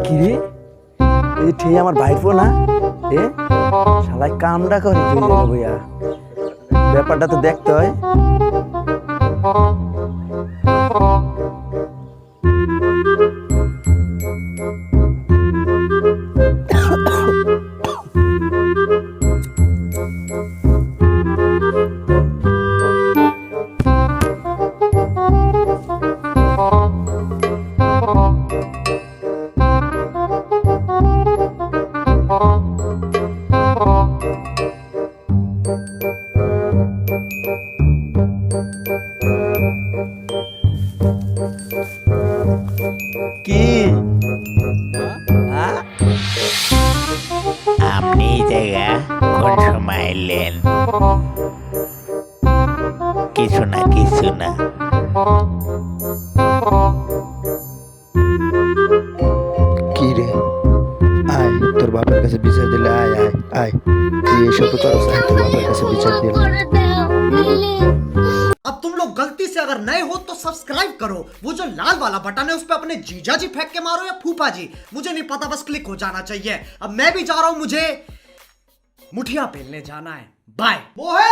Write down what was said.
কিরে এই ঠিক আমার ভাইপো না এ শালাই কামটা করে কি যাবে ভাইয়া ব্যাপারটা তো দেখতে হয় কি হ্যাঁ আপনি এই জায়গা কোন সময় এলেন? কিছু না কি রে আয় তোর বাবার কাছে বিচার দিলে আয় আয় আয় তুই এসব করছ আয় তোর বাবার কাছে বিচার দিলে अब तुम लोग गलती से अगर नए हो तो सब्सक्राइब करो वो जो लाल वाला बटन है उस पे अपने जीजा जी फेंक के मारो या फूफा जी मुझे नहीं पता बस क्लिक हो जाना चाहिए अब मैं भी जा रहा हूं मुझे मुठिया पेलने जाना है बाय वो है